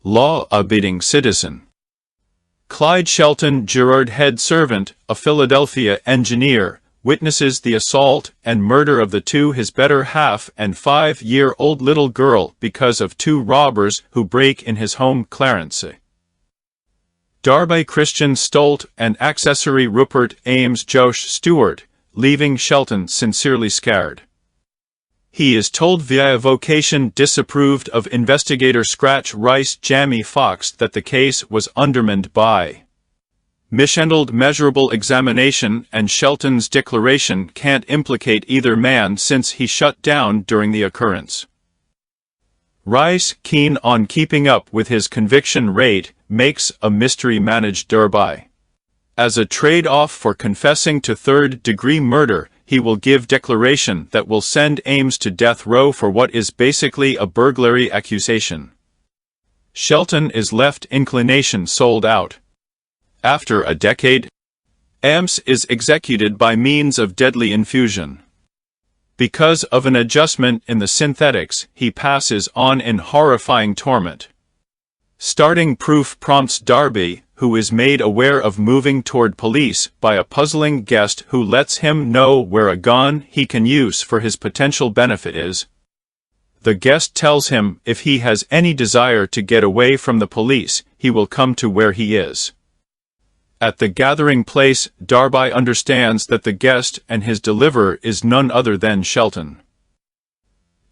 law-abiding citizen. Clyde Shelton Gerard, head servant, a Philadelphia engineer, witnesses the assault and murder of his better half and 5-year-old little girl because of 2 robbers who break in his home. Clarence Darby Christian Stolt and accessory Rupert Ames Josh Stewart, leaving Shelton sincerely scared. He is told via vocation disapproved of investigator Scratch Rice Jamie Foxx that the case was undermined by mishandled measurable examination, and Shelton's declaration can't implicate either man since he shut down during the occurrence. Rice, keen on keeping up with his conviction rate, makes a mystery-managed Darby. As a trade-off for confessing to third-degree murder, he will give declaration that will send Ames to death row for what is basically a burglary accusation. Shelton is left inclination sold out. After a decade, Ames is executed by means of deadly infusion. Because of an adjustment in the synthetics, he passes on in horrifying torment. Starting proof prompts Darby, who is made aware of moving toward police by a puzzling guest who lets him know where a gun he can use for his potential benefit is. The guest tells him if he has any desire to get away from the police, he will come to where he is. At the gathering place, Darby understands that the guest and his deliverer is none other than Shelton.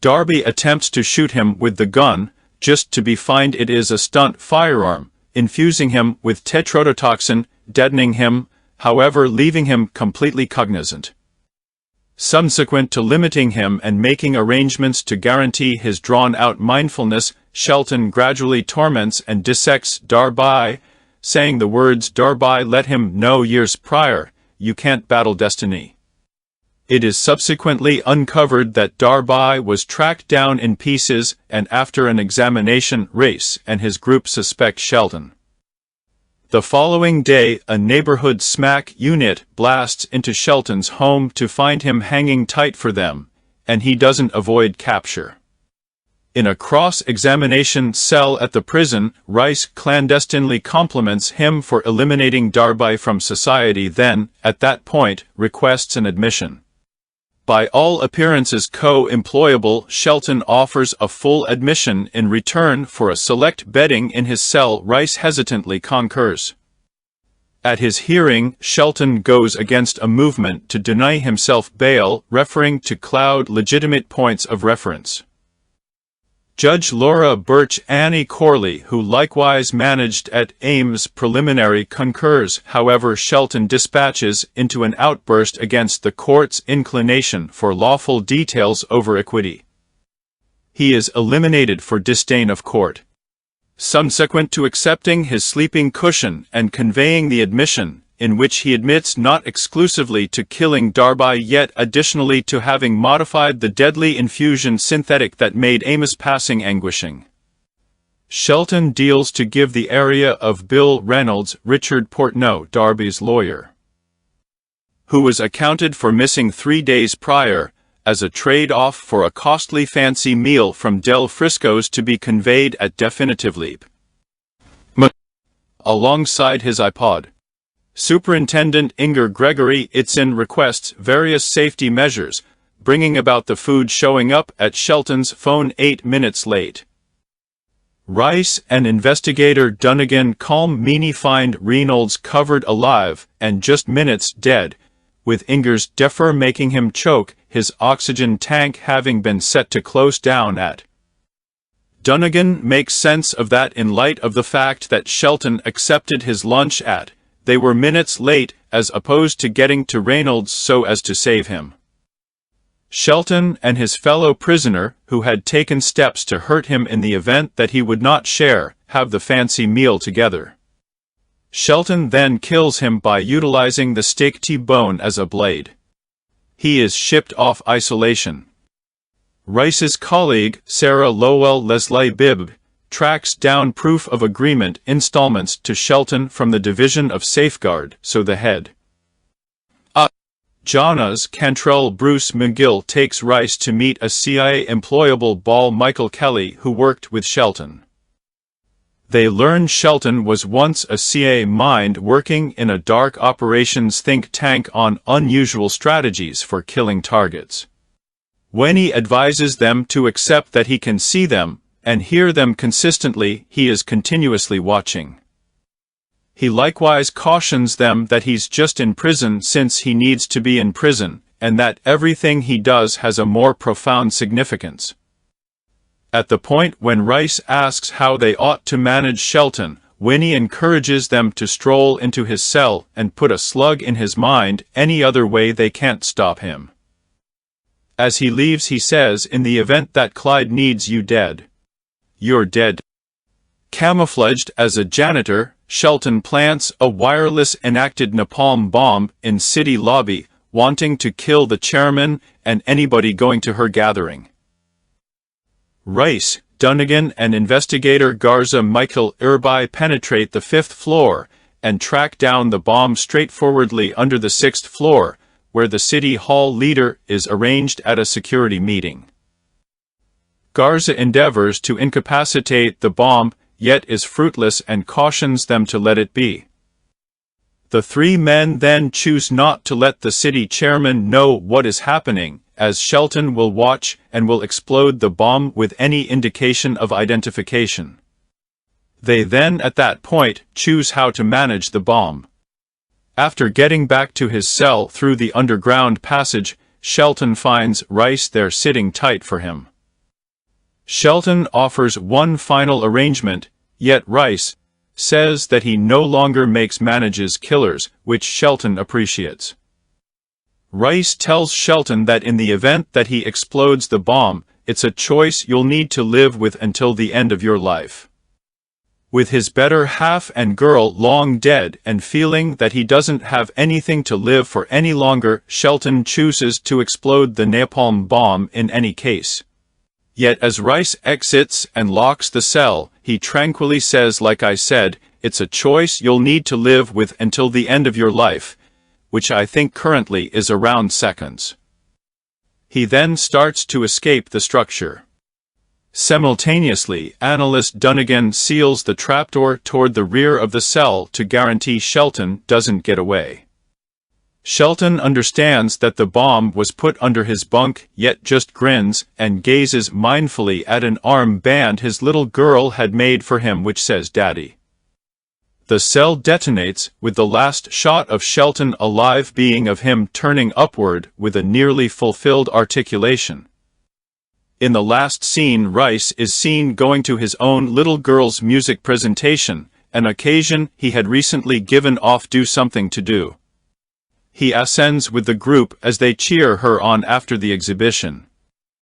Darby attempts to shoot him with the gun, just to be find it is a stunt firearm, infusing him with tetrodotoxin, deadening him, however leaving him completely cognizant. Subsequent to limiting him and making arrangements to guarantee his drawn-out mindfulness, Shelton gradually torments and dissects Darby, saying the words Darby let him know years prior, "You can't battle destiny." It is subsequently uncovered that Darby was tracked down in pieces, and after an examination, Rice and his group suspect Shelton. The following day, a neighborhood SMAC unit blasts into Shelton's home to find him hanging tight for them, and he doesn't avoid capture. In a cross-examination cell at the prison, Rice clandestinely compliments him for eliminating Darby from society, then, at that point, requests an admission. By all appearances co-employable, Shelton offers a full admission in return for a select bedding in his cell. Rice hesitantly concurs. At his hearing, Shelton goes against a movement to deny himself bail, referring to Cloud legitimate points of reference. Judge Laura Birch Annie Corley, who likewise managed at Ames preliminary, concurs. However, Shelton dispatches into an outburst against the court's inclination for lawful details over equity. He is eliminated for disdain of court. Subsequent to accepting his sleeping cushion and conveying the admission, in which he admits not exclusively to killing Darby yet additionally to having modified the deadly infusion synthetic that made Ames' passing anguishing. Shelton deals to give the area of Bill Reynolds, Richard Portneau, Darby's lawyer, who was accounted for missing 3 days prior, as a trade-off for a costly fancy meal from Del Frisco's to be conveyed at definitive leap. Alongside his iPod. Superintendent Inger Gregory Itzin requests various safety measures, bringing about the food showing up at Shelton's phone 8 minutes late. Rice and investigator Dunnigan calm Meany find Reynolds covered alive and just minutes dead, with Inger's defer making him choke, his oxygen tank having been set to close down at. Dunnigan makes sense of that in light of the fact that Shelton accepted his lunch at. They were minutes late, as opposed to getting to Reynolds so as to save him. Shelton and his fellow prisoner, who had taken steps to hurt him in the event that he would not share, have the fancy meal together. Shelton then kills him by utilizing the steak T-bone as a blade. He is shipped off isolation. Rice's colleague, Sarah Lowell Leslie Bibb, tracks down proof of agreement installments to Shelton from the Division of Safeguard, so the head John's Cantrell Bruce McGill takes Rice to meet a CIA employable Ball Michael Kelly who worked with Shelton. They learn Shelton was once a CA mind working in a dark operations think tank on unusual strategies for killing targets. Winnie advises them to accept that he can see them and hear them consistently. He is continuously watching. He likewise cautions them that he's just in prison since he needs to be in prison, and that everything he does has a more profound significance. At the point when Rice asks how they ought to manage Shelton, Winnie encourages them to stroll into his cell and put a slug in his mind. Any other way they can't stop him. As he leaves, he says, "In the event that Clyde needs you dead, you're dead." Camouflaged as a janitor, Shelton plants a wireless enacted napalm bomb in city lobby, wanting to kill the chairman and anybody going to her gathering. Rice, Dunnigan, and investigator Garza Michael Irby penetrate the 5th floor and track down the bomb straightforwardly under the 6th floor, where the city hall leader is arranged at a security meeting. Garza endeavors to incapacitate the bomb, yet is fruitless and cautions them to let it be. The three men then choose not to let the city chairman know what is happening, as Shelton will watch and will explode the bomb with any indication of identification. They then at that point choose how to manage the bomb. After getting back to his cell through the underground passage, Shelton finds Rice there sitting tight for him. Shelton offers one final arrangement, yet Rice says that he no longer manages killers, which Shelton appreciates. Rice tells Shelton that in the event that he explodes the bomb, it's a choice you'll need to live with until the end of your life. With his better half and girl long dead and feeling that he doesn't have anything to live for any longer, Shelton chooses to explode the napalm bomb in any case. Yet as Rice exits and locks the cell, he tranquilly says, "Like I said, it's a choice you'll need to live with until the end of your life," which I think currently is around seconds. He then starts to escape the structure. Simultaneously, analyst Dunnigan seals the trapdoor toward the rear of the cell to guarantee Shelton doesn't get away. Shelton understands that the bomb was put under his bunk, yet just grins and gazes mindfully at an armband his little girl had made for him, which says "Daddy." The cell detonates, with the last shot of Shelton alive being of him turning upward with a nearly fulfilled articulation. In the last scene, Rice is seen going to his own little girl's music presentation, an occasion he had recently given off do something to do. He ascends with the group as they cheer her on after the exhibition.